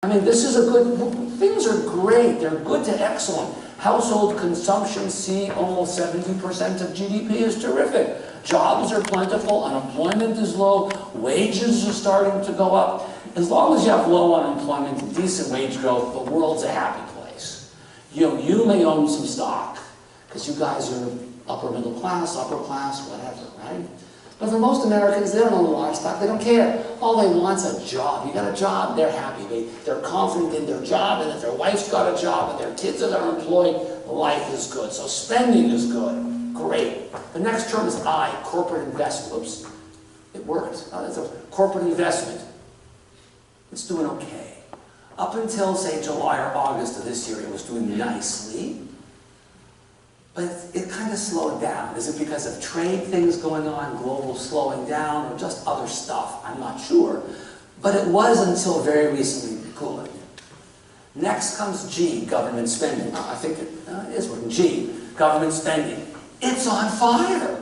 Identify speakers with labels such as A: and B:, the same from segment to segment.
A: I mean, this is a good, things are great. They're good to excellent. Household consumption, see, almost 70% of GDP is terrific. Jobs are plentiful, unemployment is low, wages are starting to go up. As long as you have low unemployment and decent wage growth, the world's a happy place. You know, you may own some stock, because you guys are upper middle class, upper class, whatever, right? But for most Americans, they don't own a lot of stock, they don't care. All they want is a job. You got a job, they're happy. They're confident in their job, and if their wife's got a job and their kids are employed, life is good. So spending is good. Great. The next term is I, corporate investment. Oops, it worked. That's a corporate investment. It's doing okay. Up until, say, July or August of this year, it was doing nicely. But it kind of slowed down. Is it because of trade things going on, global slowing down, or just other stuff? I'm not sure. But it was until very recently good. Next comes G, government spending. I think it is working. G, government spending. It's on fire.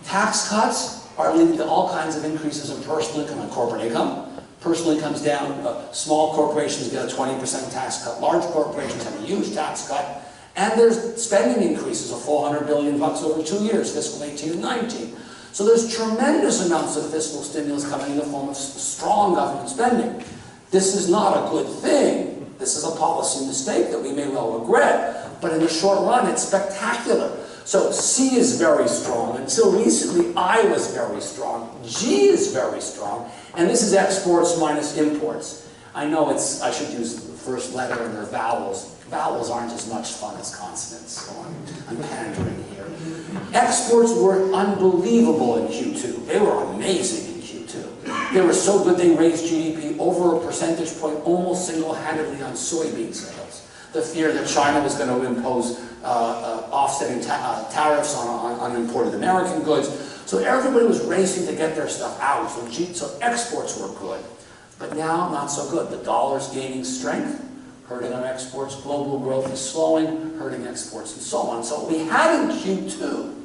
A: Tax cuts are leading to all kinds of increases in personal income and corporate income. Personal income's down. Small corporations get a 20% tax cut. Large corporations have a huge tax cut. And there's spending increases of $400 billion over 2 years, fiscal 18 and 19. So there's tremendous amounts of fiscal stimulus coming in the form of strong government spending. This is not a good thing. This is a policy mistake that we may well regret, but in the short run, it's spectacular. So C is very strong. Until recently, I was very strong. G is very strong. And this is exports minus imports. I know I should use the first letter and their vowels. Vowels aren't as much fun as consonants, so I'm pandering here. Exports were unbelievable in Q2. They were amazing in Q2. They were so good they raised GDP over a percentage point almost single-handedly on soybean sales. The fear that China was going to impose offsetting tariffs on imported American goods. So everybody was racing to get their stuff out. So exports were good. But now, not so good. The dollar's gaining strength, hurting our exports. Global growth is slowing, hurting exports, and so on. So what we had in Q2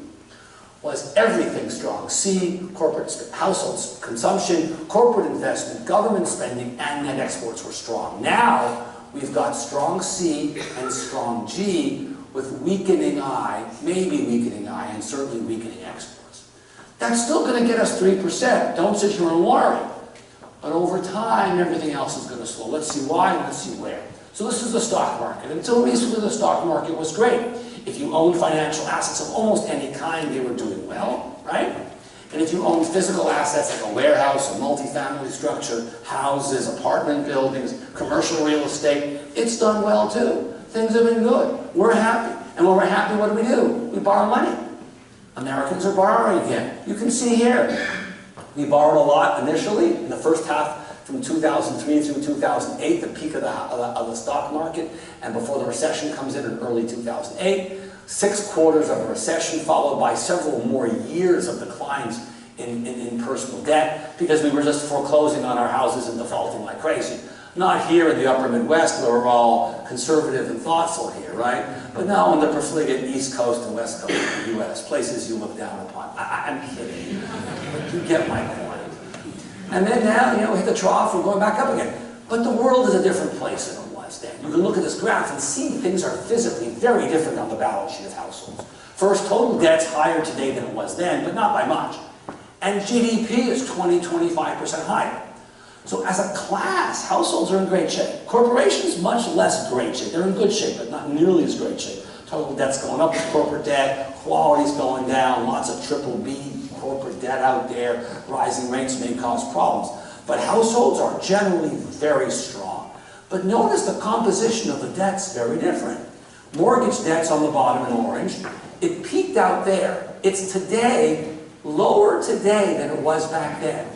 A: was everything strong. C, corporate households consumption, corporate investment, government spending, and net exports were strong. Now, we've got strong C and strong G with weakening I, maybe weakening I, and certainly weakening exports. That's still going to get us 3%. Don't sit here and worry. But over time, everything else is going to slow. Let's see why and let's see where. So this is the stock market. Until recently, the stock market was great. If you owned financial assets of almost any kind, they were doing well, right? And if you owned physical assets like a warehouse, a multifamily structure, houses, apartment buildings, commercial real estate, it's done well too. Things have been good. We're happy. And when we're happy, what do? We borrow money. Americans are borrowing again. You can see here. We borrowed a lot initially in the first half from 2003 through 2008, the peak of the stock market, and before the recession comes in early 2008. 6 quarters of a recession followed by several more years of declines in personal debt because we were just foreclosing on our houses and defaulting like crazy. Not here in the upper Midwest where we're all conservative and thoughtful here, right? But now on the profligate East Coast and West Coast of the U.S., places you look down upon. I'm kidding. But you get my point. And then now, hit the trough, we're going back up again. But the world is a different place than it was then. You can look at this graph and see things are physically very different on the balance sheet of households. First, total debt's higher today than it was then, but not by much. And GDP is 20–25% higher. So as a class, households are in great shape. Corporations, much less great shape. They're in good shape, but not nearly as great shape. Total debt's going up with corporate debt, quality's going down, lots of triple B corporate debt out there, rising rates may cause problems. But households are generally very strong. But notice the composition of the debt's very different. Mortgage debt's on the bottom in orange. It peaked out there. It's today, lower today than it was back then.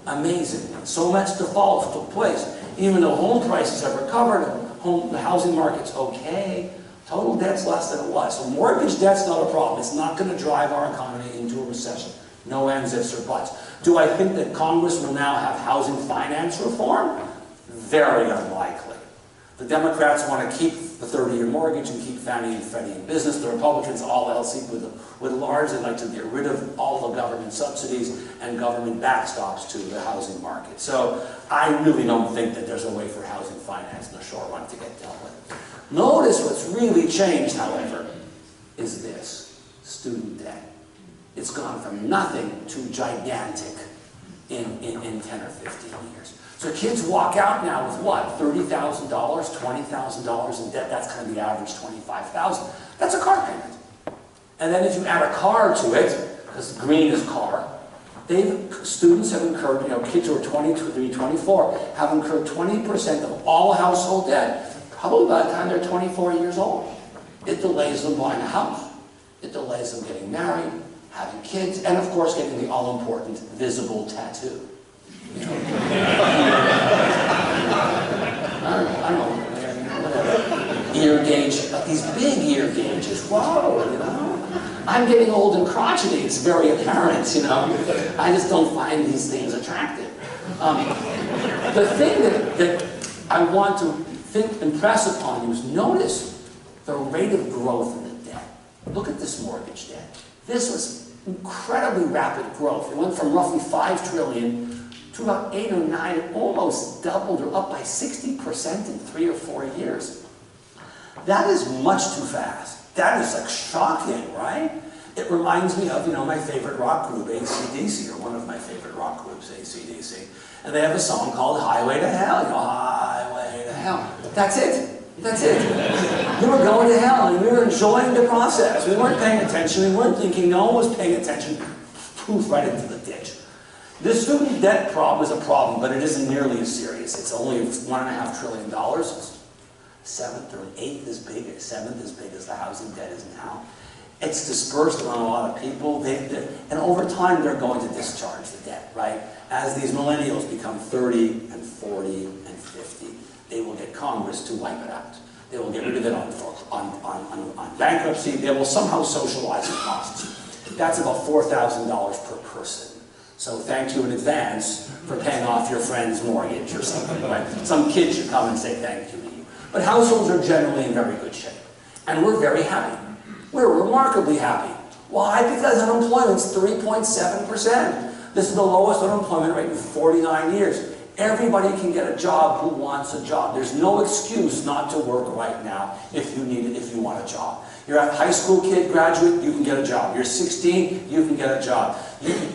A: Amazing. So much default took place. Even though home prices have recovered, the housing market's okay, total debt's less than it was. So mortgage debt's not a problem. It's not going to drive our economy into a recession. No ands, ifs, or buts. Do I think that Congress will now have housing finance reform? Very unlikely. The Democrats want to keep the 30-year mortgage and keep Fannie and Freddie in business. The Republicans, all else equal, would largely like to get rid of all the government subsidies and government backstops to the housing market. So I really don't think that there's a way for housing finance in the short run to get dealt with. Notice what's really changed, however, is this: student debt. It's gone from nothing to gigantic in 10 or 15 years. So kids walk out now with what? $30,000, $20,000 in debt. That's kind of the average, $25,000. That's a car payment. And then if you add a car to it, because green is car, students have incurred, kids who are 23, 24, have incurred 20% of all household debt, probably by the time they're 24 years old. It delays them buying a house. It delays them getting married, having kids, and of course getting the all-important visible tattoo. I don't know, whatever. Ear gauge, these big ear gauges, whoa, I'm getting old and crotchety, it's very apparent, I just don't find these things attractive. The thing that I want to impress upon you is notice the rate of growth in the debt. Look at this mortgage debt. This was incredibly rapid growth. It went from roughly $5 trillion to about 8 or 9, it almost doubled or up by 60% in 3 or 4 years. That is much too fast. That is like shocking, right? It reminds me of, my favorite rock group, AC/DC, or one of my favorite rock groups, AC/DC. And they have a song called Highway to Hell, Highway to Hell. That's it. That's it. We were going to hell and we were enjoying the process. We weren't paying attention, we weren't thinking, no one was paying attention. Poof, right into the ditch. This student debt problem is a problem, but it isn't nearly as serious. It's only $1.5 trillion. It's seventh or eighth as big, seventh as big as the housing debt is now. It's dispersed among a lot of people, and over time they're going to discharge the debt, right? As these millennials become 30 and 40 and 50, they will get Congress to wipe it out. They will get rid of it on bankruptcy. They will somehow socialize the costs. That's about $4,000 per person. So thank you in advance for paying off your friend's mortgage or something, right? Some kid should come and say thank you to you. But households are generally in very good shape. And we're very happy. We're remarkably happy. Why? Because unemployment's 3.7%. This is the lowest unemployment rate in 49 years. Everybody can get a job who wants a job. There's no excuse not to work right now if you need it, if you want a job. You're a high school kid, graduate, you can get a job. You're 16, you can get a job.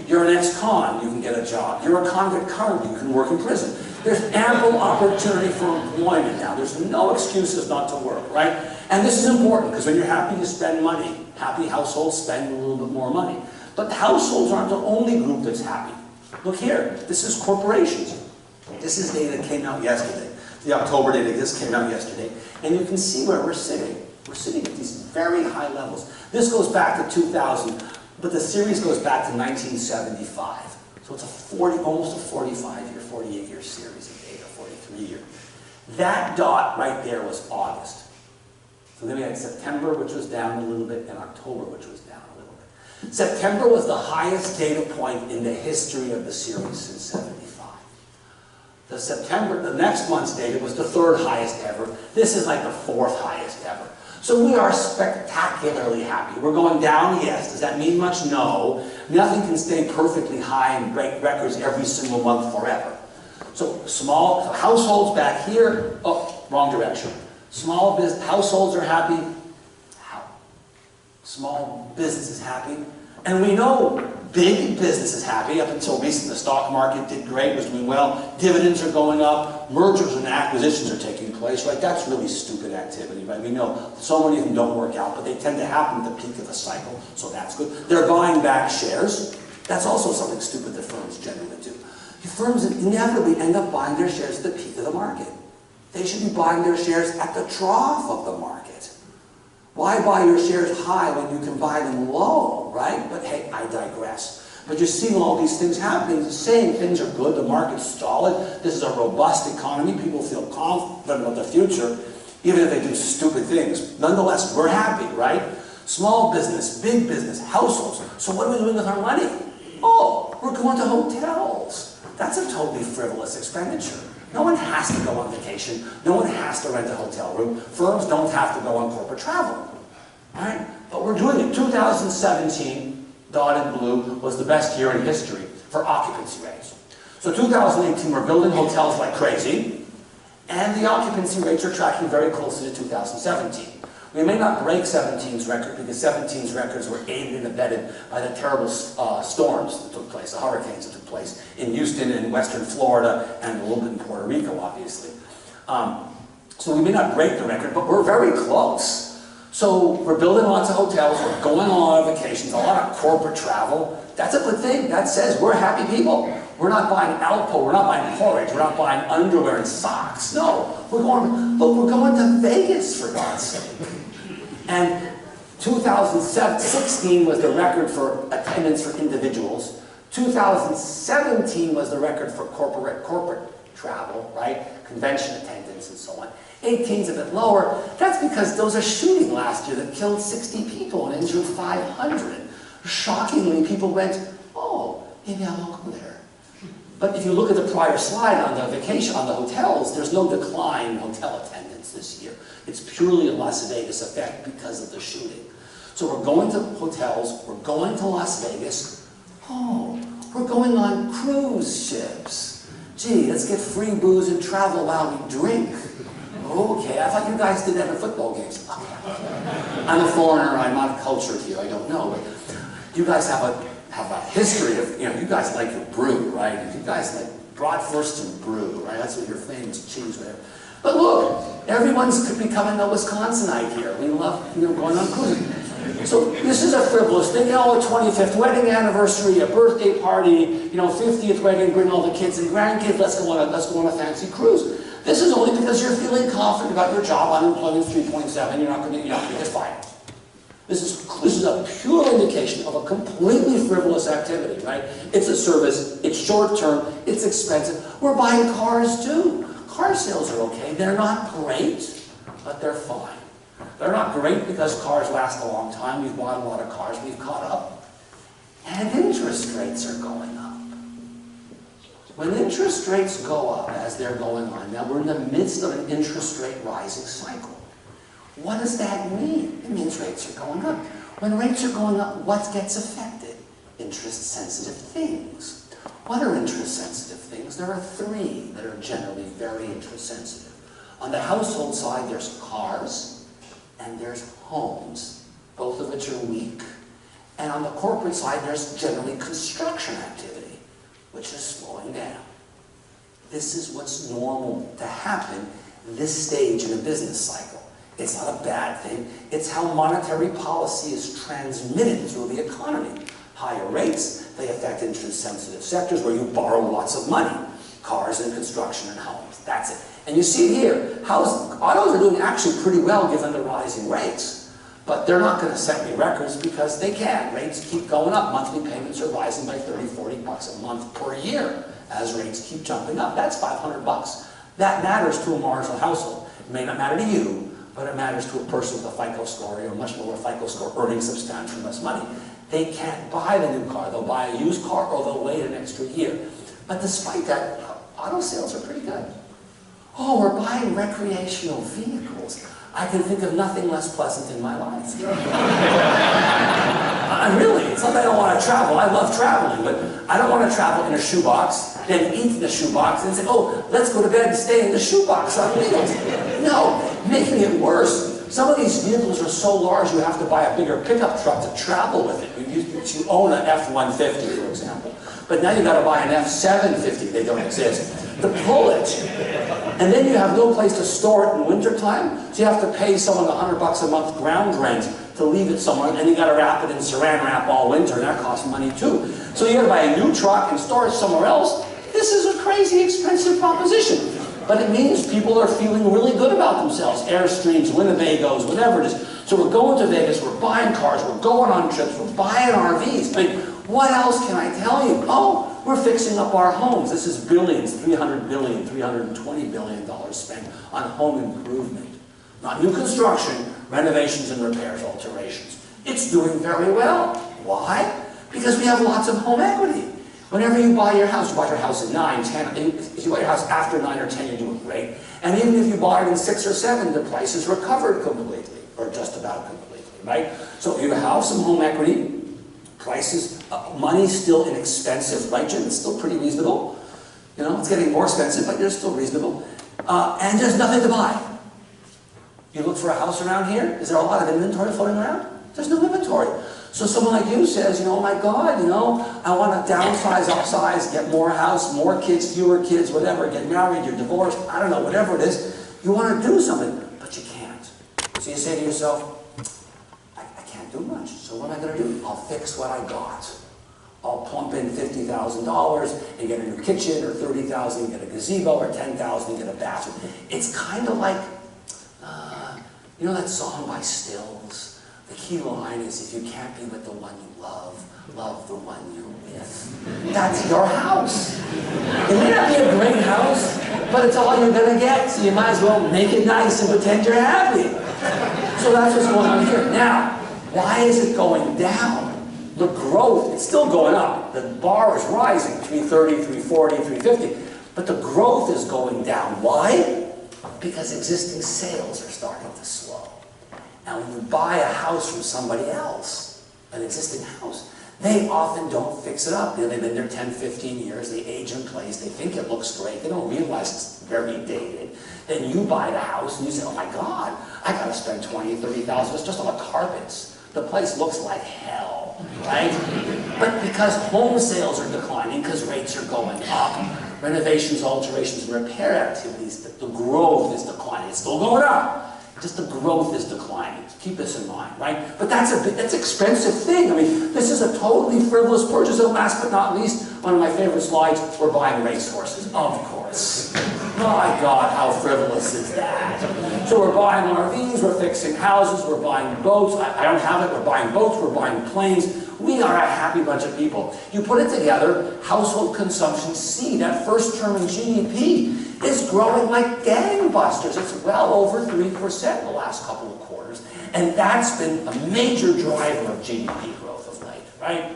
A: You're an ex-con, you can get a job. You're a convict currently, you can work in prison. There's ample opportunity for employment now. There's no excuses not to work, right? And this is important because when you're happy to spend money, happy households spend a little bit more money. But households aren't the only group that's happy. Look here, this is corporations. This is data that came out yesterday. The October data just came out yesterday. And you can see where we're sitting. We're sitting at these very high levels. This goes back to 2000, but the series goes back to 1975. So it's almost a 45-year, 48-year series of data, 43-year. That dot right there was August. So then we had September, which was down a little bit, and October, which was down a little bit. September was the highest data point in the history of the series since 75. The next month's data was the 3rd highest ever. This is like the 4th highest ever. So we are spectacularly happy. We're going down, yes. Does that mean much? No. Nothing can stay perfectly high and break records every single month forever. So households back here, oh, wrong direction. Small business, households are happy. Small business is happy. And we know big business is happy. Up until recently, the stock market did great, was doing well. Dividends are going up. Mergers and acquisitions are taking place, right? That's really stupid activity, right? We know so many of them don't work out, but they tend to happen at the peak of the cycle, so that's good. They're buying back shares. That's also something stupid that firms generally do. Firms inevitably end up buying their shares at the peak of the market. They should be buying their shares at the trough of the market. Why buy your shares high when you can buy them low, right? But hey, I digress. But you're seeing all these things happening, saying things are good, the market's solid, this is a robust economy, people feel confident about the future, even if they do stupid things. Nonetheless, we're happy, right? Small business, big business, households. So what are we doing with our money? Oh, we're going to hotels. That's a totally frivolous expenditure. No one has to go on vacation. No one has to rent a hotel room. Firms don't have to go on corporate travel. All right? But we're doing it. 2017, dotted blue, was the best year in history for occupancy rates. So 2018, we're building hotels like crazy, and the occupancy rates are tracking very closely to 2017. We may not break 17's record because 17's records were aided and abetted by the terrible storms that took place, the hurricanes that took place in Houston and western Florida and a little bit in Puerto Rico, obviously. So we may not break the record, but we're very close. So we're building lots of hotels, we're going on a lot of vacations, a lot of corporate travel. That's a good thing. That says we're happy people. We're not buying Alpo, we're not buying porridge, we're not buying underwear and socks. No, we're going, look, we're going to Vegas, for God's sake. And 2016 was the record for attendance for individuals. 2017 was the record for corporate travel, right? Convention attendance and so on. 18's a bit lower. That's because there was a shooting last year that killed 60 people and injured 500. Shockingly, people went, oh, maybe I won't go there. But if you look at the prior slide on the vacation, on the hotels, there's no decline in hotel attendance this year. It's purely a Las Vegas effect because of the shooting. So we're going to hotels, we're going to Las Vegas. Oh, we're going on cruise ships. Gee, let's get free booze and travel while we drink. Okay, I thought you guys did that at football games. I'm a foreigner, I'm not cultured here, I don't know. But you guys have a history of, you guys like your brew, right? You guys like bratwurst and brew, right? That's what your famous cheese, whatever. But look, everyone's becoming a Wisconsinite here. We love, going on cruising. So this is a frivolous thing. A 25th wedding anniversary, a birthday party, 50th wedding, bring all the kids and grandkids. Let's go on a fancy cruise. This is only because you're feeling confident about your job. Unemployment 3.7. You're not going to get fired. This is a pure indication of a completely frivolous activity, right? It's a service. It's short term. It's expensive. We're buying cars too. Car sales are okay. They're not great, but they're fine. They're not great because cars last a long time. We've bought a lot of cars. We've caught up. And interest rates are going up. When interest rates go up, as they're going on, now we're in the midst of an interest rate rising cycle. What does that mean? It means rates are going up. When rates are going up, what gets affected? Interest-sensitive things. What are interest-sensitive things? There are three that are generally very interest-sensitive. On the household side, there's cars and there's homes, both of which are weak. And on the corporate side, there's generally construction activity, which is slowing down. This is what's normal to happen this stage in a business cycle. It's not a bad thing. It's how monetary policy is transmitted through the economy. Higher rates, they affect interest-sensitive sectors where you borrow lots of money. Cars and construction and homes. That's it. And you see here, autos are doing actually pretty well given the rising rates. But they're not going to set any records because they can't. Rates keep going up. Monthly payments are rising by 30, 40 bucks a month per year as rates keep jumping up. That's 500 bucks. That matters to a marginal household. It may not matter to you, but it matters to a person with a FICO score or a much lower FICO score earning substantially less money. They can't buy the new car. They'll buy a used car or they'll wait an extra year. But despite that, auto sales are pretty good. Oh, we're buying recreational vehicles. I can think of nothing less pleasant in my life. Really, it's not that I don't want to travel. I love traveling, but I don't want to travel in a shoebox, then eat in the shoebox, and say, oh, let's go to bed and stay in the shoebox on wheels. No, making it worse, some of these vehicles are so large you have to buy a bigger pickup truck to travel with it. You own an F-150, for example. But now you've got to buy an F-750. They don't exist. To pull it. And then you have no place to store it in wintertime, so you have to pay someone $100 a month ground rent to leave it somewhere, and then you got to wrap it in saran wrap all winter, and that costs money too. So you got to buy a new truck and store it somewhere else. This is a crazy expensive proposition. But it means people are feeling really good about themselves. Airstreams, Winnebagos, whatever it is. So we're going to Vegas, we're buying cars, we're going on trips, we're buying RVs. I mean, what else can I tell you? Oh, we're fixing up our homes. This is billions, $300 billion, $320 billion spent on home improvement. Not new construction, renovations and repairs, alterations. It's doing very well. Why? Because we have lots of home equity. Whenever you buy your house at 9, 10, if you buy your house after 9 or 10, you're doing great. And even if you bought it in 6 or 7, the price is recovered completely, or just about completely, right? So if you have some home equity, prices, money's still inexpensive, right, Jim? It's still pretty reasonable. You know, it's getting more expensive, but you're still reasonable. And there's nothing to buy. You look for a house around here, is there a lot of inventory floating around? There's no inventory. So someone like you says, you know, oh my God, you know, I want to downsize, upsize, get more house, more kids, fewer kids, whatever, get married, you're divorced, I don't know, whatever it is. You want to do something, but you can't. So you say to yourself, I can't do much, so what am I going to do? I'll fix what I got. I'll plump in $50,000 and get a new kitchen, or $30,000 and get a gazebo, or $10,000 and get a bathroom. It's kind of like, you know that song by Stills? The key line is, if you can't be with the one you love, love the one you're with. That's your house. It may not be a great house, but it's all you're going to get, so you might as well make it nice and pretend you're happy. So that's what's going on here. Now, why is it going down? The growth, it's still going up. The bar is rising, 330, 340, 350, but the growth is going down. Why? Because existing sales are starting to slow. Now, when you buy a house from somebody else, an existing house, they often don't fix it up. You know, they've been there 10, 15 years, they age in place, they think it looks great, they don't realize it's very dated. Then you buy the house and you say, oh my God, I gotta spend $20,000, $30,000 just on the carpets. The place looks like hell, right? But because home sales are declining, because rates are going up, renovations, alterations, and repair activities, the growth is declining. It's still going up. Just the growth is declining. Keep this in mind, right? But that's an expensive thing. I mean, this is a totally frivolous purchase. And last but not least, one of my favorite slides, we're buying racehorses. Of course. My God, how frivolous is that? So we're buying RVs, we're fixing houses, we're buying boats. I don't have it. We're buying boats, we're buying planes. We are a happy bunch of people. You put it together, household consumption, C, that first term in GDP, is growing like gangbusters. It's well over 3% in the last couple of quarters. And that's been a major driver of GDP growth of late, right?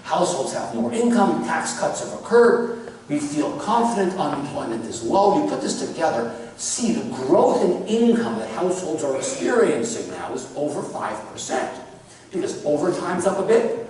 A: Households have more income, tax cuts have occurred, we feel confident, unemployment is low. You put this together, see the growth in income that households are experiencing now is over 5%. Because overtime's up a bit,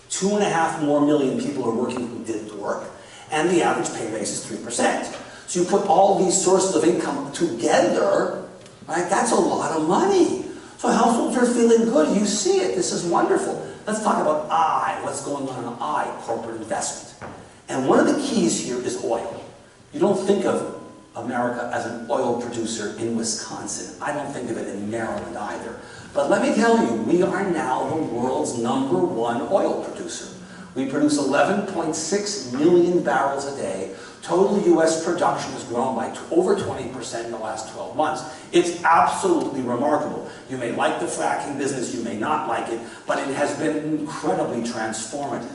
A: 2.5 more million people are working who didn't work, and the average pay raise is 3%. So you put all these sources of income together, right? That's a lot of money. So households are feeling good. You see it. This is wonderful. Let's talk about I. What's going on in I? Corporate investment. And one of the keys here is oil. You don't think of America as an oil producer in Wisconsin. I don't think of it in Maryland either. But let me tell you, we are now the world's #1 oil producer. We produce 11.6 million barrels a day. Total U.S. production has grown by over 20% in the last 12 months. It's absolutely remarkable. You may like the fracking business, you may not like it, but it has been incredibly transformative.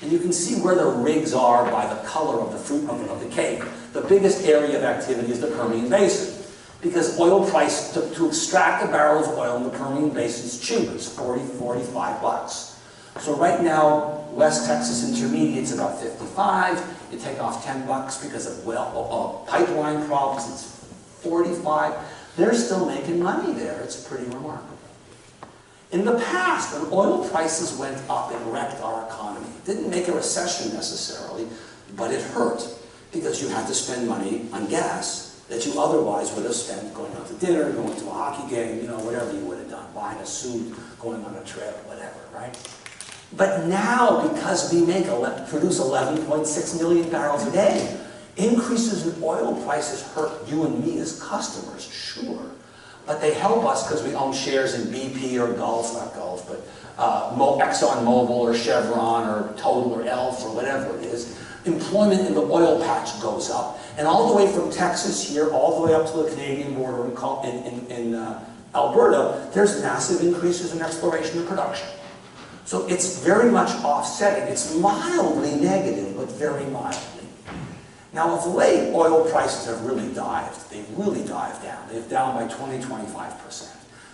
A: And you can see where the rigs are by the color of the fruit of the cake. The biggest area of activity is the Permian Basin, because oil price, to extract a barrel of oil in the Permian Basin is cheap. It's 40, 45 bucks. So right now, West Texas Intermediate's about 55. You take off 10 bucks because of pipeline problems, it's 45. They're still making money there. It's pretty remarkable. In the past, when oil prices went up, it wrecked our economy. It didn't make a recession necessarily, but it hurt because you had to spend money on gas that you otherwise would have spent going out to dinner, going to a hockey game, you know, whatever you would have done, buying a suit, going on a trip, whatever, right? But now, because we produce 11.6 million barrels a day, increases in oil prices hurt you and me as customers, sure. But they help us because we own shares in BP or Gulf, not Gulf, but ExxonMobil or Chevron or Total or Elf or whatever it is. Employment in the oil patch goes up. And all the way from Texas here, all the way up to the Canadian border in Alberta, there's massive increases in exploration and production. So it's very much offsetting. It's mildly negative, but very mildly. Now, of late, oil prices have really dived. They've really dived down. They've down by 20, 25%.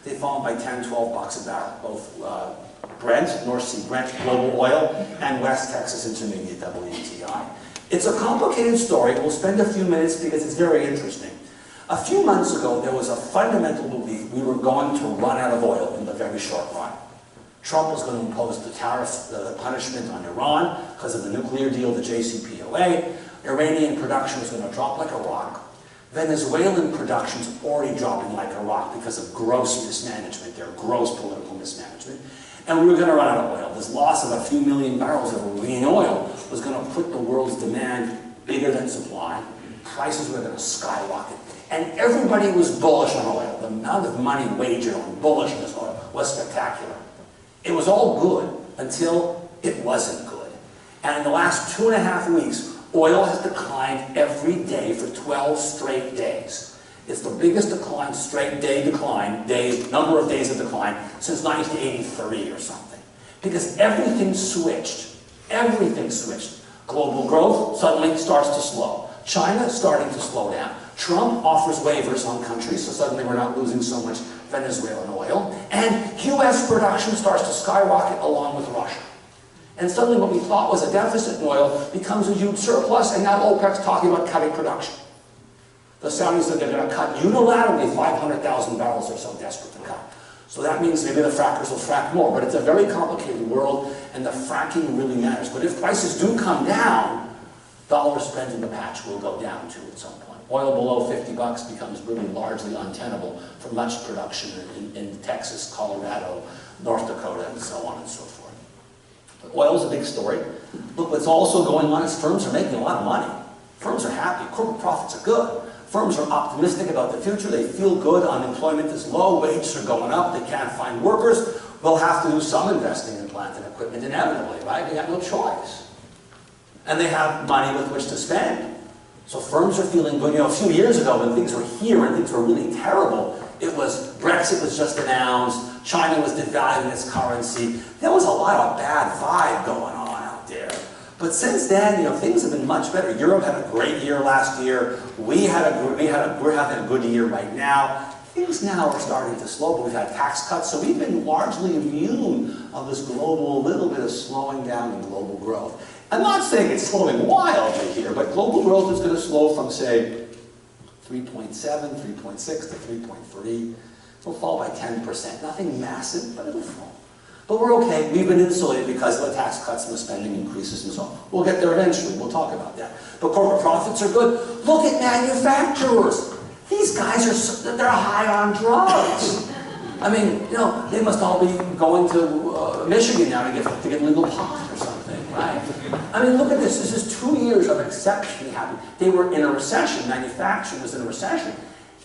A: They've fallen by 10, 12 bucks a barrel, both
B: Brent, North Sea Brent, Global Oil, and West Texas Intermediate, WTI. It's a complicated story. We'll spend a few minutes because it's very interesting. A few months ago, there was a fundamental belief we were going to run out of oil in the very short run. Trump was going to impose the tariff, the punishment on Iran because of the nuclear deal, the JCPOA. Iranian production was going to drop like a rock. Venezuelan production is already dropping like a rock because of gross mismanagement, their gross political mismanagement. And we were going to run out of oil. This loss of a few million barrels of Iranian oil was going to put the world's demand bigger than supply. Prices were going to skyrocket. And everybody was bullish on oil. The amount of money wagered on bullishness on oil was spectacular. It was all good until it wasn't good. And in the last 2.5 weeks, oil has declined every day for 12 straight days. It's the biggest decline, number of days of decline since 1983 or something. Because everything switched. Everything switched. Global growth suddenly starts to slow. China starting to slow down. Trump offers waivers on countries, so suddenly we're not losing so much Venezuelan oil. And US production starts to skyrocket along with Russia. And suddenly what we thought was a deficit in oil becomes a huge surplus, and now OPEC's talking about cutting production. The Saudis said they're going to cut unilaterally 500,000 barrels or so, desperate to cut. So that means maybe the frackers will frack more, but it's a very complicated world, and the fracking really matters. But if prices do come down, dollars spent in the patch will go down too at some point. Oil below 50 bucks becomes really largely untenable for much production in Texas, Colorado, North Dakota, and so on and so forth. But oil is a big story. Look, what's also going on is firms are making a lot of money. Firms are happy. Corporate profits are good. Firms are optimistic about the future. They feel good. Unemployment is low. Wages are going up. They can't find workers. We'll have to do some investing in plant and equipment inevitably, right? They have no choice. And they have money with which to spend. So firms are feeling good. You know, a few years ago when things were here and things were really terrible, it was Brexit was just announced. China was devaluing its currency. There was a lot of bad vibe going on out there. But since then, you know, things have been much better. Europe had a great year last year. We're having a good year right now. Things now are starting to slow, but we've had tax cuts, so we've been largely immune of this global, little bit of slowing down in global growth. I'm not saying it's slowing wildly here, but global growth is going to slow from, say, 3.7, 3.6 to 3.3. It'll fall by 10%. Nothing massive, but it'll fall. But we're okay. We've been insulated because of the tax cuts and the spending increases and so on. We'll get there eventually. We'll talk about that. But corporate profits are good. Look at manufacturers. These guys they're high on drugs. I mean, you know, they must all be going to Michigan now to get legal pot or something, right? I mean, look at this. This is 2 years of exceptionally happy. They were in a recession. Manufacturing was in a recession.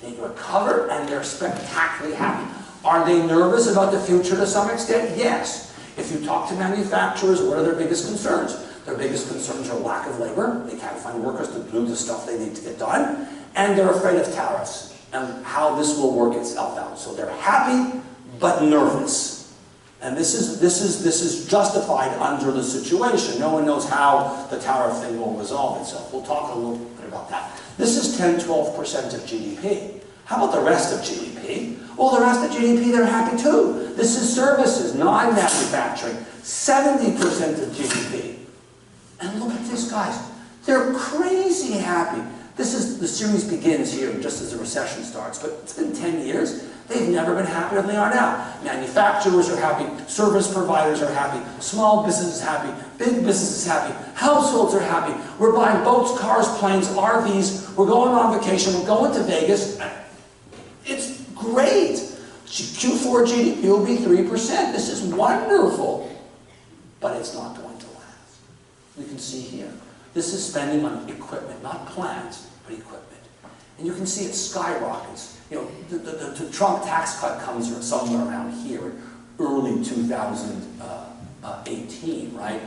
B: They recovered and they're spectacularly happy. Are they nervous about the future to some extent? Yes. If you talk to manufacturers, what are their biggest concerns? Their biggest concerns are lack of labor. They can't find workers to do the stuff they need to get done. And they're afraid of tariffs and how this will work itself out. So they're happy, but nervous. And this is justified under the situation. No one knows how the tariff thing will resolve itself. We'll talk a little bit about that. This is 10-12% of GDP. How about the rest of GDP? Well, the rest of GDP, they're happy too. This is services, non-manufacturing. 70% of GDP. And look at this, guys. They're crazy happy. The series begins here just as the recession starts, but it's been 10 years. They've never been happier than they are now. Manufacturers are happy, service providers are happy, small businesses happy, big businesses happy, households are happy. We're buying boats, cars, planes, RVs. We're going on vacation. We're going to Vegas. It's great. Q4 GDP will be 3%. This is wonderful. But it's not going to last. You can see here. This is spending on equipment, not plants, but equipment. And you can see it skyrockets. You know, the Trump tax cut comes somewhere around here, early 2018, right?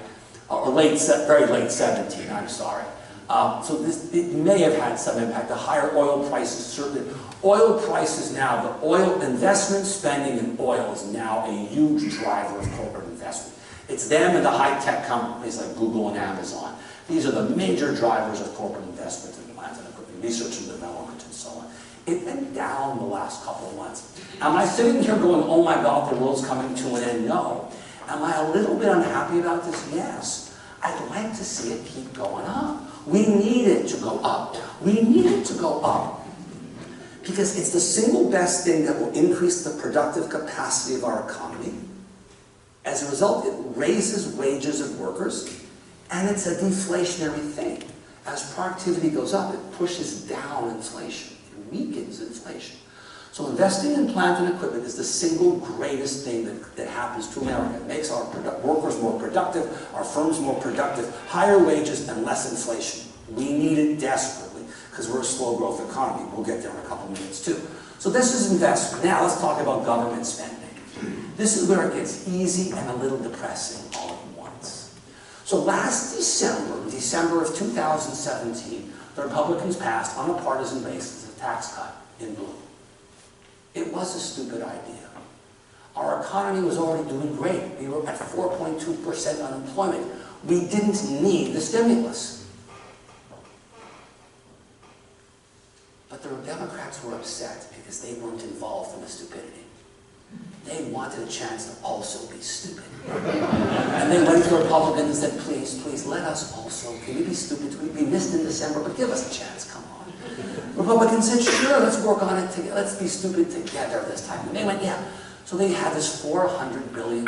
B: Or very late 17, I'm sorry. So it may have had some impact. The higher oil prices, certainly. Oil prices now, the oil investment spending in oil is now a huge driver of corporate investment. It's them and the high-tech companies like Google and Amazon. These are the major drivers of corporate investment in plant and equipment, research and development, and so on. It went down the last couple of months. Am I sitting here going, oh my God, the world's coming to an end? No.
A: Am I a little bit unhappy about this? Yes. I'd like to see it keep going up. We need it to go up. We need it to go up. Because it's the single best thing that will increase the productive capacity of our economy. As a result, it raises wages of workers, and it's a deflationary thing. As productivity goes up, it pushes down inflation. It weakens inflation. So investing in plant and equipment is the single greatest thing that happens to America. It makes our workers more productive, our firms more productive, higher wages and less inflation. We need it desperately because we're a slow growth economy. We'll get there in a couple minutes too. So this is investment. Now let's talk about government spending. This is where it gets easy and a little depressing all at once. So last December of 2017, the Republicans passed on a partisan basis a tax cut in blue. It was a stupid idea. Our economy was already doing great. We were at 4.2% unemployment. We didn't need the stimulus. But the Democrats were upset because they weren't involved in the stupidity. They wanted a chance to also be stupid. And they went to the Republicans and said, please, please, let us also, can we be stupid? We missed in December, but give us a chance, come on. Republicans said, sure, let's work on it together. Let's be stupid together this time. And they went, yeah. So they had this $400 billion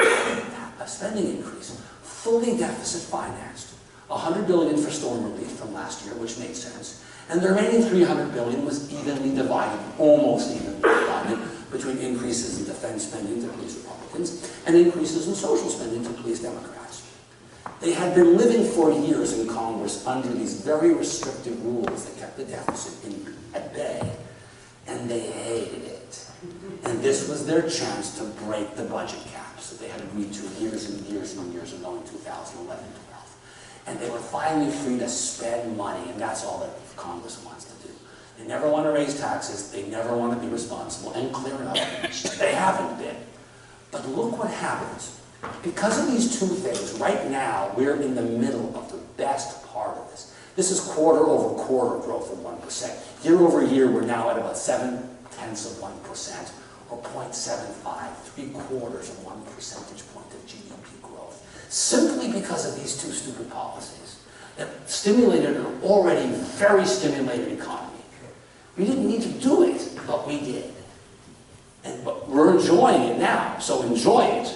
A: spending increase, fully deficit financed. $100 billion for storm relief from last year, which made sense. And the remaining $300 billion was evenly divided, almost evenly divided, between increases in defense spending to please Republicans and increases in social spending to please Democrats. They had been living for years in Congress under these very restrictive rules that kept the deficit at bay, and they hated it. And this was their chance to break the budget caps that they had agreed to years and years and years ago in 2011-12. And they were finally free to spend money, and that's all that Congress wants to do. They never want to raise taxes, they never want to be responsible and clear it up. They haven't been. But look what happens. Because of these two things, right now, we're in the middle of the best part of this. This is quarter-over-quarter growth of 1%. Year-over-year, we're now at about 0.7%, or 0.75, 3/4 of 1 percentage point of GDP growth. Simply because of these two stupid policies that stimulated an already very stimulated economy. We didn't need to do it, but we did. But we're enjoying it now, so enjoy it.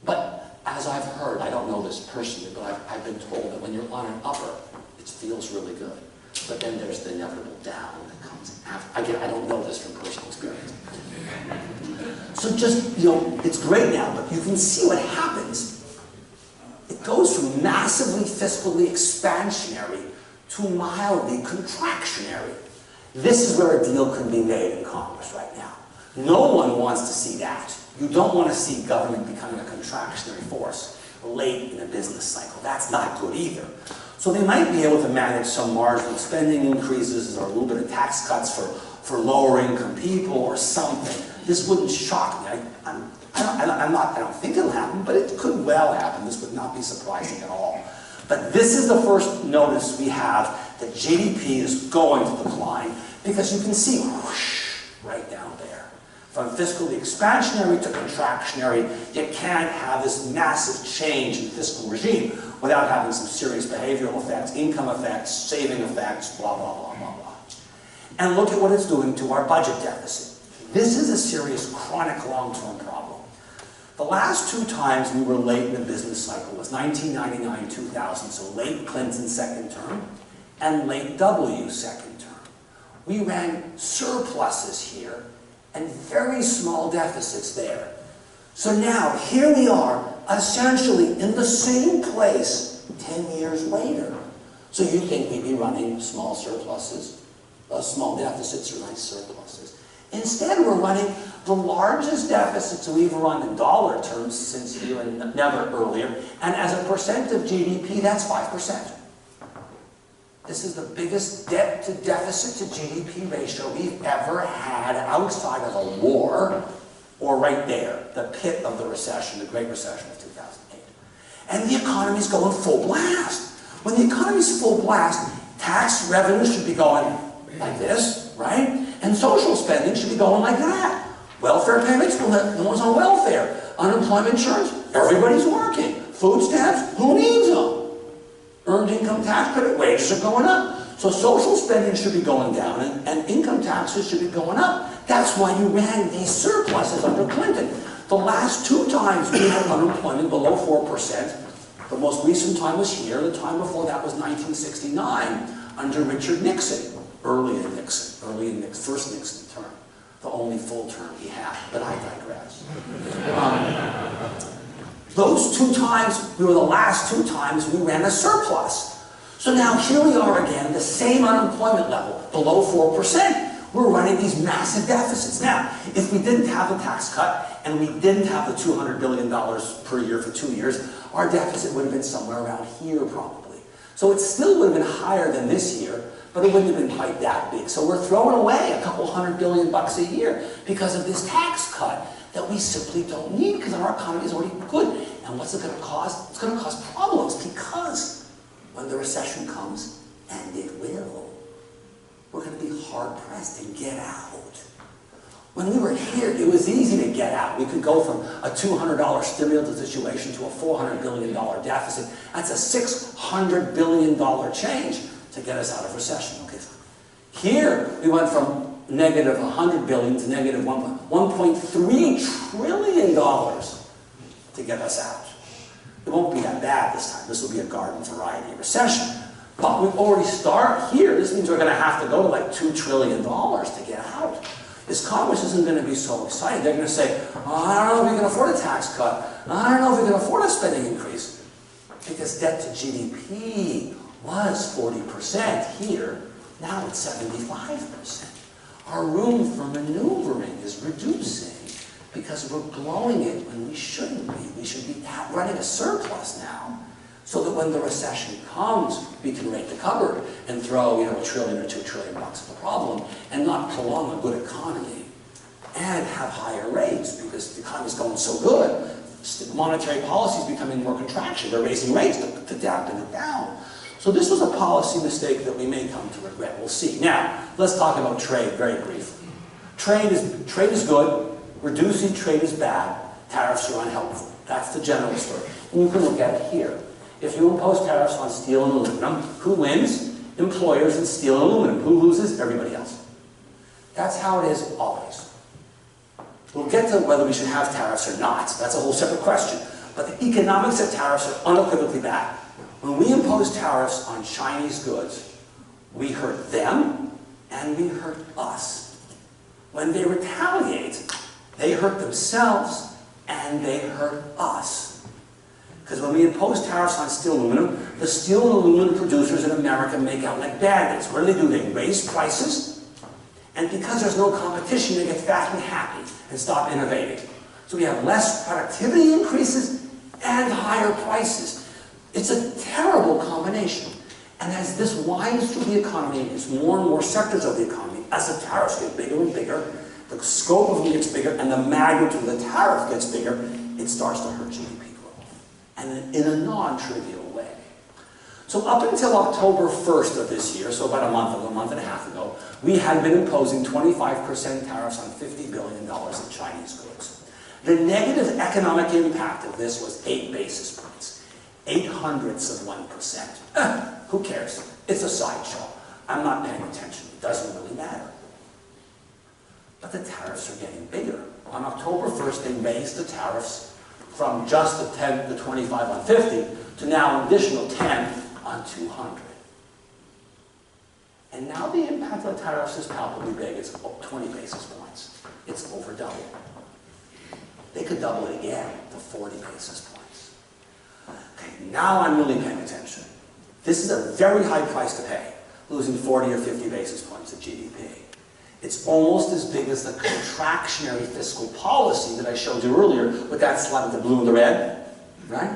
A: But as I've heard, I don't know this personally, but I've been told that when you're on an upper, it feels really good. But then there's the inevitable down that comes after. Again, I don't know this from personal experience. So just, it's great now, but you can see what happens. It goes from massively fiscally expansionary to mildly contractionary. This is where a deal can be made in Congress right now. No one wants to see that. You don't want to see government becoming a contractionary force late in a business cycle. That's not good either. So they might be able to manage some marginal spending increases or a little bit of tax cuts for lower income people or something. This wouldn't shock me. I don't think it'll happen, but it could well happen. This would not be surprising at all. But this is the first notice we have that GDP is going to decline because you can see whoosh, right down there. From fiscally expansionary to contractionary, you can't have this massive change in fiscal regime without having some serious behavioral effects, income effects, saving effects, blah, blah, blah, blah, blah. And look at what it's doing to our budget deficit. This is a serious, chronic, long-term problem. The last two times we were late in the business cycle was 1999-2000, so late Clinton's second term and late W's second term. We ran surpluses here and very small deficits there. So now, here we are, essentially in the same place 10 years later. So you think we'd be running small surpluses, small deficits or nice surpluses. Instead, we're running the largest deficits we've run in dollar terms since here and never earlier, and as a percent of GDP, that's 5%. This is the biggest debt to deficit to GDP ratio we've ever had outside of a war, or right there, the pit of the recession, the Great Recession of 2008. And the economy's going full blast. When the economy's full blast, tax revenue should be going like this, right? And social spending should be going like that. Welfare payments, well, no one's on welfare. Unemployment insurance, everybody's working. Food stamps, who needs them? Earned income tax credit, wages are going up. So social spending should be going down and income taxes should be going up. That's why you ran these surpluses under Clinton. The last 2 times we had unemployment below 4%. The most recent time was here. The time before that was 1969 under Richard Nixon. Early in Nixon, first Nixon term. The only full term he had, but I digress. Those 2 times, we were the last 2 times we ran a surplus. So now here we are again, the same unemployment level, below 4%. We're running these massive deficits. Now, if we didn't have the tax cut, and we didn't have the $200 billion per year for 2 years, our deficit would have been somewhere around here probably. So it still would have been higher than this year, but it wouldn't have been quite that big. So we're throwing away a couple $100 billion a year because of this tax cut that we simply don't need because our economy is already good. And what's it going to cause? It's going to cause problems because when the recession comes, and it will, we're going to be hard-pressed to get out. When we were here, it was easy to get out. We could go from a $200 stimulus situation to a $400 billion deficit. That's a $600 billion change to get us out of recession. Okay. Here, we went from negative $100 billion to negative $1.3 trillion to get us out. It won't be that bad this time. This will be a garden variety recession. But we've already started here. This means we're going to have to go to like $2 trillion to get out. This Congress isn't going to be so excited. They're going to say, oh, I don't know if we can afford a tax cut. I don't know if we can afford a spending increase. Because debt to GDP was 40% here. Now it's 75%. Our room for maneuvering is reducing because we're blowing it when we shouldn't be. We should be running a surplus now so that when the recession comes, we can rake the cupboard and throw, $1 trillion or $2 trillion at the problem and not prolong a good economy and have higher rates because the economy is going so good. Monetary policy is becoming more contraction. They're raising rates to dampen it down. So this was a policy mistake that we may come to regret. We'll see. Now, let's talk about trade very briefly. Trade is good. Reducing trade is bad. Tariffs are unhelpful. That's the general story. And you can look at it here. If you impose tariffs on steel and aluminum, who wins? Employers in steel and aluminum. Who loses? Everybody else. That's how it is always. We'll get to whether we should have tariffs or not. That's a whole separate question. But the economics of tariffs are unequivocally bad. When we impose tariffs on Chinese goods, we hurt them and we hurt us. When they retaliate, they hurt themselves and they hurt us. Because when we impose tariffs on steel and aluminum, the steel and aluminum producers in America make out like bandits. What do? They raise prices, and because there's no competition, they get fat and happy and stop innovating. So we have less productivity increases and higher prices. It's a terrible combination. And as this winds through the economy, it's more and more sectors of the economy, as the tariffs get bigger and bigger, the scope of them gets bigger, and the magnitude of the tariff gets bigger, it starts to hurt GDP. And in a non-trivial way. So up until October 1st of this year, so about a month and a half ago, we had been imposing 25% tariffs on $50 billion of Chinese goods. The negative economic impact of this was 8 basis points. 0.08%. Who cares? It's a sideshow. I'm not paying attention. It doesn't really matter. But the tariffs are getting bigger. On October 1st, they raised the tariffs from just the 10, the 25 on 50 to now an additional 10 on 200. And now the impact of the tariffs is palpably big. It's 20 basis points. It's over double. They could double it again to 40 basis points. Okay, now I'm really paying attention. This is a very high price to pay, losing 40 or 50 basis points of GDP. It's almost as big as the contractionary fiscal policy that I showed you earlier with that slide with the blue and the red, right?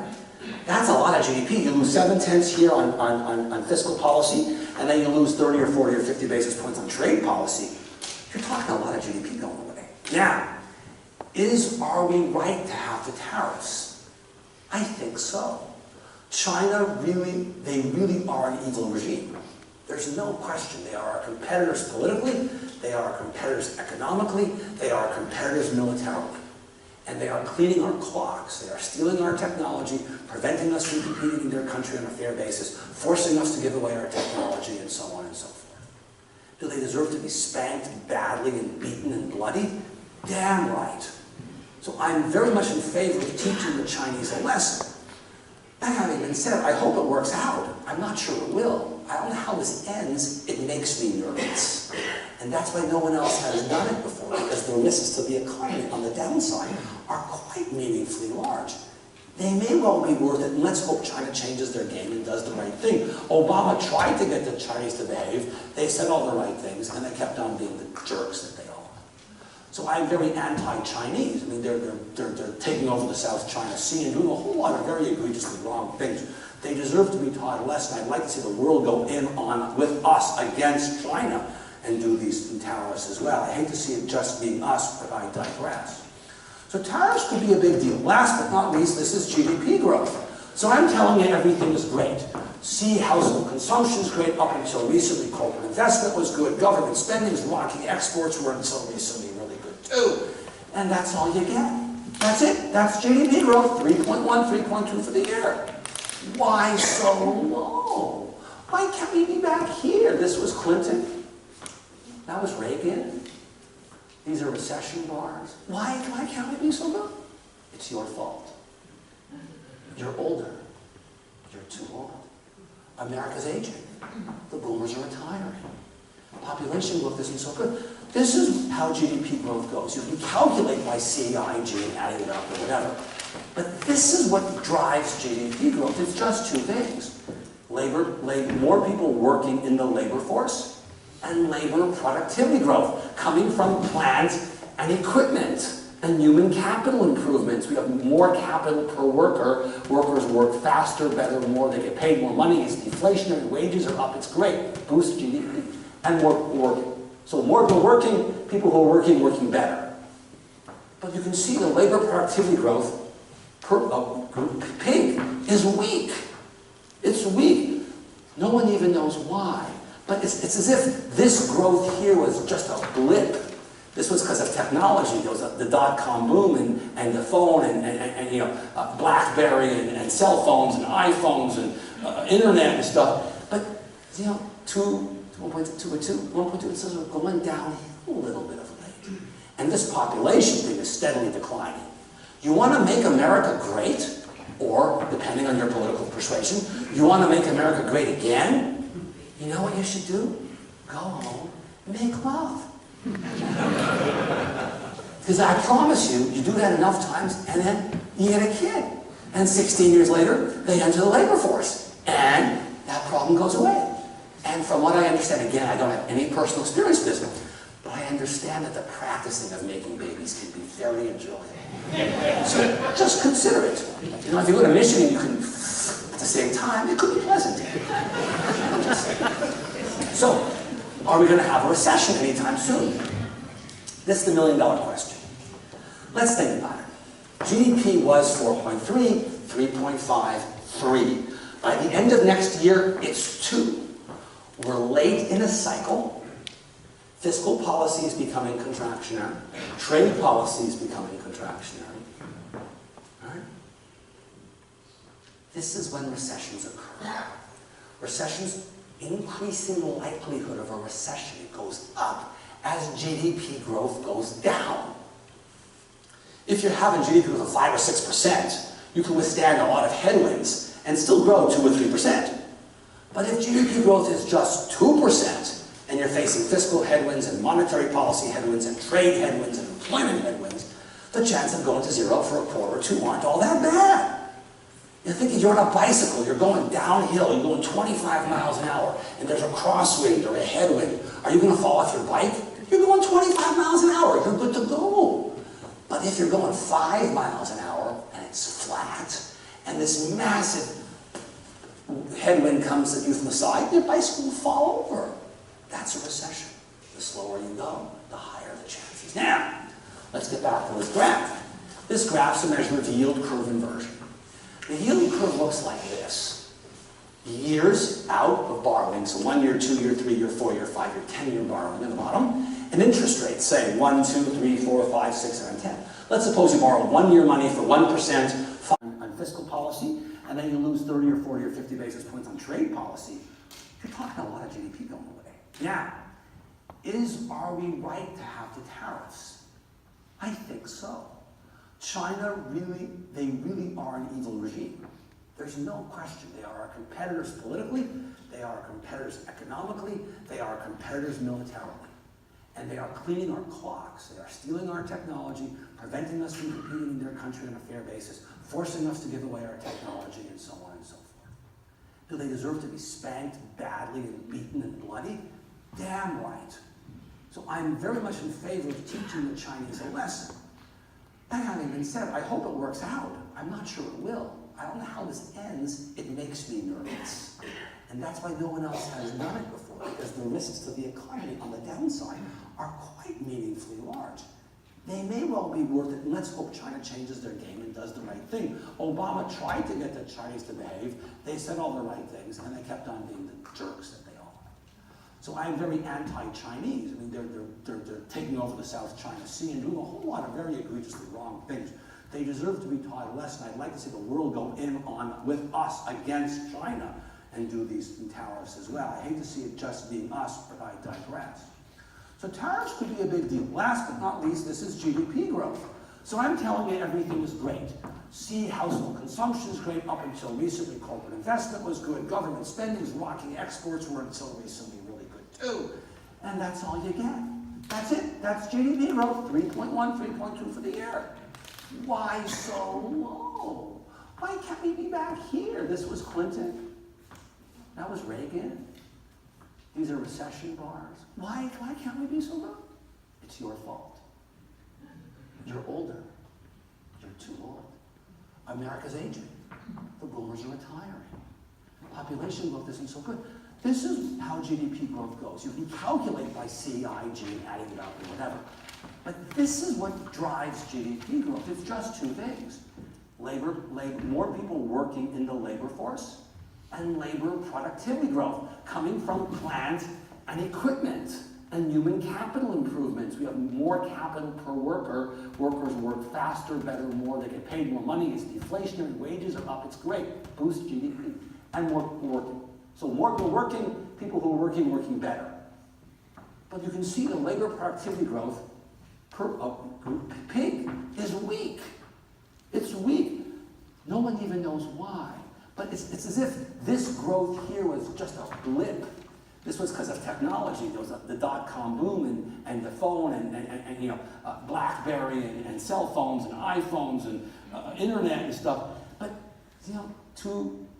A: That's a lot of GDP. You lose 7/10 here on fiscal policy, and then you lose 30 or 40 or 50 basis points on trade policy. You're talking a lot of GDP going away. Now, are we right to have the tariffs? I think so. China they really are an evil regime. There's no question. They are our competitors politically, they are our competitors economically, they are our competitors militarily.
B: And they are cleaning our clocks. They are stealing our technology, preventing us from competing in their country on a fair basis, forcing us to give away our technology, and so on and so forth. Do they deserve to be spanked badly and beaten and bloody? Damn right. So I'm very much in favor of teaching the Chinese a lesson. That having been said, I hope it works out. I'm not sure it will. I don't know how this ends. It makes me nervous. And that's why no one else has done it before, because the risks to the economy on the downside are quite meaningfully large. They may well be worth it, and let's hope China changes their game and does the right thing. Obama tried to get the Chinese to behave. They said all the right things, and they kept on being the jerks that they are. So I'm very anti-Chinese. I mean, they're taking over the South China Sea and doing a whole lot of very egregiously wrong things. They deserve to be taught a lesson. I'd like to see the world go in on with us against China and do these tariffs as well. I hate to see it just being us, but I digress. So tariffs could be a big deal. Last but not least, this is GDP growth. So I'm telling you everything is great. See, household consumption is great. Up until recently, corporate investment was good. Government spending is rocking. Exports were until recently really good too. And that's all you get. That's it. That's GDP growth. 3.1, 3.2 for the year. Why so low? Why can't we be back here? This was Clinton. That was Reagan. These are recession bars. Why can't we be so good? It's your fault. You're older. You're too old. America's aging. The boomers are retiring. Population growth isn't so good. This is how GDP growth goes. You can calculate by CIG and adding it up or whatever. But this is what drives GDP growth. It's just two things. More people working in the labor force, and labor productivity growth coming from plants and equipment and human capital improvements. We have more capital per worker. Workers work faster, better, more. They get paid more money. It's deflationary. Wages are up. It's great. Boosts GDP. And more working. So more people who are working better. But you can see the labor productivity growth pink is weak. It's weak. No one even knows why. But it's as if this growth here was just a blip. This was because of technology. There was the dot-com boom and the phone and BlackBerry and cell phones and iPhones and internet and stuff. But 1.2, it says we're going down a little bit of late. And this population thing is steadily declining. You want to make America great, or, depending on your political persuasion, you want to make America great again? You know what you should do? Go home and make love. Because I promise you, you do that enough times, and then you get a kid. And 16 years later, they enter the labor force. And that problem goes away. And from what I understand, again, I don't have any personal experience with this, but I understand that the practicing of making babies can be very enjoyable. So just consider it. If you go to Michigan, you can, at the same time, it could be pleasant. So, are we going to have a recession anytime soon? This is the million-dollar question. Let's think about it. GDP was 4.3, 3.5, 3. By the end of next year, it's 2. We're late in a cycle. Fiscal policy is becoming contractionary. Trade policy is becoming contractionary. Right? This is when recessions occur. Recessions, increasing likelihood of a recession, it goes up as GDP growth goes down. If you're having GDP growth of 5 or 6%, you can withstand a lot of headwinds and still grow 2 or 3%. But if GDP growth is just 2%, and you're facing fiscal headwinds and monetary policy headwinds and trade headwinds and employment headwinds, the chance of going to 0 for a quarter or 2 aren't all that bad. You're thinking you're on a bicycle, you're going downhill, you're going 25 miles an hour, and there's a crosswind or a headwind. Are you going to fall off your bike? You're going 25 miles an hour, you're good to go. But if you're going 5 miles an hour, and it's flat, and this massive headwind comes at you from the side, your bicycle will fall over. That's a recession. The slower you go, the higher the chances. Now, let's get back to this graph. This graph's a measure of yield curve inversion. The yield curve looks like this. Years out of borrowing, so 1 year, 2 year, 3 year, 4 year, 5 year, 10 year borrowing at the bottom, and interest rates, say 1, 2, 3, 4, 5, 6, 7, 10. Let's suppose you borrow 1 year money for 1% on fiscal policy, and then you lose 30 or 40 or 50 basis points on trade policy. You're talking a lot of GDP going away. Now, are we right to have the tariffs? I think so. China they really are an evil regime. There's no question. They are our competitors politically, they are our competitors economically, they are our competitors militarily. And they are cleaning our clocks. They are stealing our technology, preventing us from competing in their country on a fair basis, forcing us to give away our technology, and so on and so forth. Do they deserve to be spanked badly and beaten and bloody? Damn right. So I'm very much in favor of teaching the Chinese a lesson. That having been said, I hope it works out. I'm not sure it will. I don't know how this ends. It makes me nervous. And that's why no one else has done it before, because the risks to the economy on the downside are quite meaningfully large. They may well be worth it, and let's hope China changes their game and does the right thing. Obama tried to get the Chinese to behave. They said all the right things, and they kept on being the jerks that they are. So I'm very anti-Chinese. I mean, they're taking over the South China Sea and doing a whole lot of very egregiously wrong things. They deserve to be taught a lesson. I'd like to see the world go in on with us against China and do these tariffs as well. I hate to see it just being us, but I digress. So tariffs could be a big deal. Last but not least, this is GDP growth. So I'm telling you everything is great. See, household consumption is great. Up until recently, corporate investment was good. Government spending is rocking. Exports were until recently really good too. And that's all you get. That's it. That's GDP growth, 3.1, 3.2 for the year. Why so low? Why can't we be back here? This was Clinton. That was Reagan. These are recession bars. Why can't we be so low? It's your fault. You're older. You're too old. America's aging. The boomers are retiring. Population growth isn't so good. This is how GDP growth goes. You can calculate by C, I, G, adding it up or whatever. But this is what drives GDP growth. It's just two things. More people working in the labor force, and labor productivity growth coming from plant and equipment and human capital improvements. We have more capital per worker. Workers work faster, better, more. They get paid more money. It's deflationary. Wages are up. It's great. Boosts GDP. And more working. So more people working, people who are working better. But you can see the labor productivity growth per pig is weak. It's weak. No one even knows why. But it's as if this growth here was just a blip. This was because of technology. There was the dot-com boom and the phone and BlackBerry and cell phones and iPhones and internet and stuff. But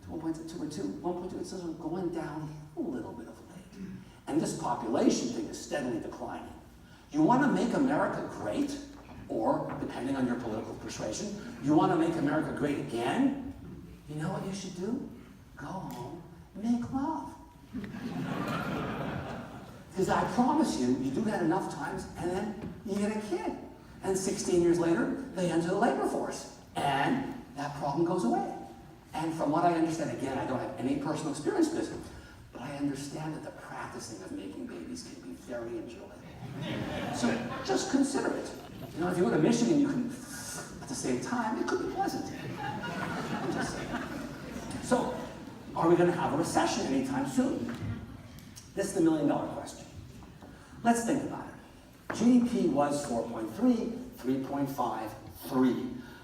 B: 1.2, it says we're going down a little bit of late. And this population thing is steadily declining. You want to make America great, or depending on your political persuasion, you want to make America great again? You know what you should do? Go home, make love. Because I promise you, you do that enough times, and then you get a kid. And 16 years later, they enter the labor force. And that problem goes away. And from what I understand, again, I don't have any personal experience with this, but I understand that the practicing of making babies can be very enjoyable. So just consider it. If you go to Michigan, you can, at the same time, it could be pleasant. I'm just saying. So, are we going to have a recession anytime soon? This is the million-dollar question. Let's think about it. GDP was 4.3, 3.5, 3.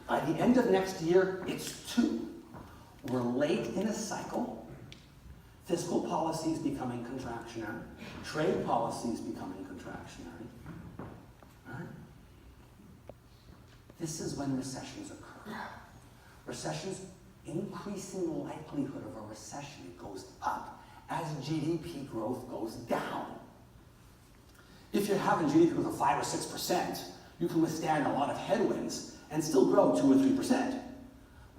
B: By the end of next year, it's 2. We're late in a cycle. Fiscal policy is becoming contractionary. Trade policy is becoming contractionary. Right? This is when recessions occur. Recessions, increasing likelihood of a recession goes up as GDP growth goes down. If you're having GDP growth of 5 or 6%, you can withstand a lot of headwinds and still grow 2 or 3%.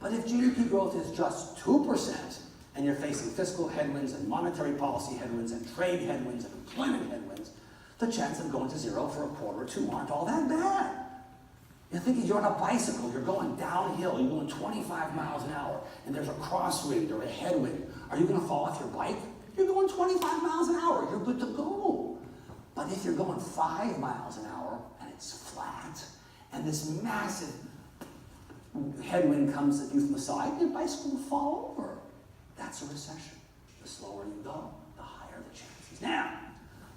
B: But if GDP growth is just 2%, and you're facing fiscal headwinds and monetary policy headwinds and trade headwinds and employment headwinds, the chances of going to 0 for a quarter or 2 aren't all that bad. You're thinking you're on a bicycle, you're going downhill, you're going 25 miles an hour, and there's a crosswind or a headwind. Are you going to fall off your bike? You're going 25 miles an hour, you're good to go.
A: But if you're going 5 miles an hour and it's flat, and this massive headwind comes at you from the side, your bicycle will fall over. That's a recession. The slower you go, the higher the chances. Now,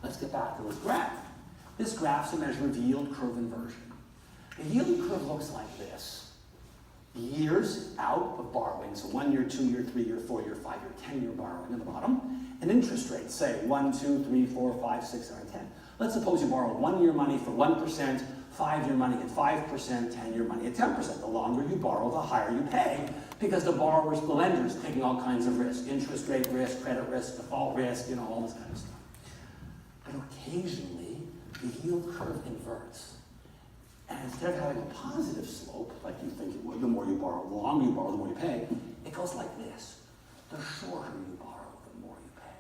A: let's get back to this graph. This graph's a measure of yield curve inversion. The yield curve looks like this. Years out of borrowing, so 1 year, 2 year, 3 year, 4 year, 5 year, 10 year borrowing at the bottom, and interest rates, say 1, 2, 3, 4, 5, 6, 7, 10. Let's suppose you borrow 1 year money for 1%, 5 year money at 5%, 10 year money at 10%. The longer you borrow, the higher you pay, because the borrowers, the lenders, taking all kinds of risk, interest rate risk, credit risk, default risk, all this kind of stuff. But occasionally, the yield curve inverts. And instead of having a positive slope, like you think it would, the more you borrow, the longer you borrow, the more you pay, it goes like this. The shorter you borrow, the more you pay.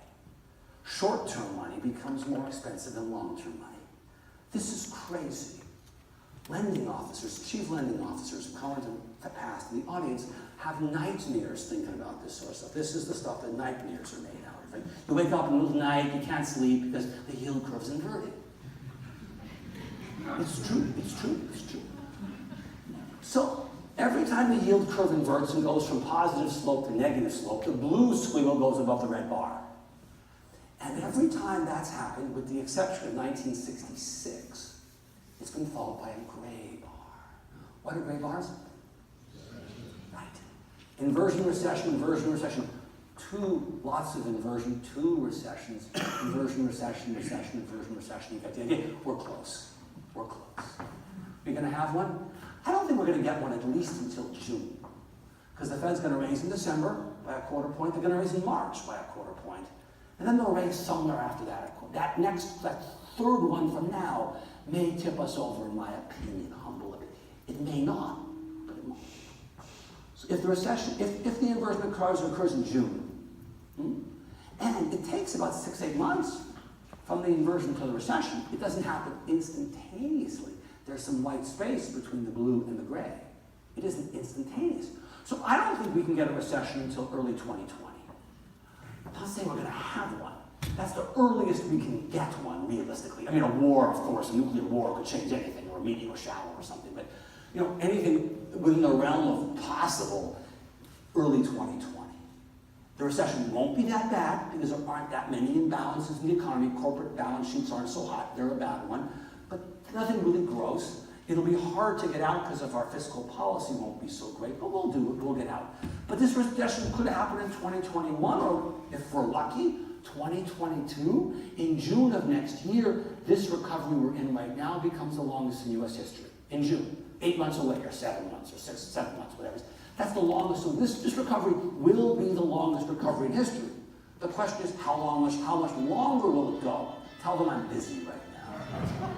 A: Short-term money becomes more expensive than long-term money. This is crazy. Lending officers, chief lending officers, current and past, in the audience, have nightmares thinking about this sort of stuff. This is the stuff that nightmares are made out of. Right? You wake up in the middle of the night, you can't sleep because the yield curve's inverted. It's true, it's true, it's true. So, every time the yield curve inverts and goes from positive slope to negative slope, the blue squiggle goes above the red bar. And every time that's happened, with the exception of 1966, it's been followed by a gray bar. What are gray bars? Right. Inversion, recession, lots of inversion, 2 recessions, inversion, recession, inversion, recession. You get the idea? We're close. We're close. We're going to have one? I don't think we're going to get one at least until June. Because the Fed's going to raise in December by a quarter point. They're going to raise in March by a quarter point. And then they'll raise somewhere after that. That third one from now may tip us over, in my opinion, humble opinion. It may not, but it won't. So if the recession, if the inversion occurs in June, and it takes about 6-8 months from the inversion to the recession, it doesn't happen instantaneously. There's some white space between the blue and the gray. It isn't instantaneous. So I don't think we can get a recession until early 2020. I'm not saying we're going to have one. That's the earliest we can get one, realistically. I mean, a war, of course, a nuclear war could change anything, or a meteor shower or something, but anything within the realm of possible, early 2020. The recession won't be that bad because there aren't that many imbalances in the economy. Corporate balance sheets aren't so hot. They're a bad one. But nothing really gross. It'll be hard to get out because of our fiscal policy won't be so great, but we'll do it. We'll get out. But this recession could happen in 2021, or if we're lucky, 2022. In June of next year, this recovery we're in right now becomes the longest in U.S. history. In June. 8 months away, or 7 months, or 7 months, whatever. That's the longest. So this recovery will be the longest recovery in history. The question is, how much longer will it go? Tell them I'm busy right now.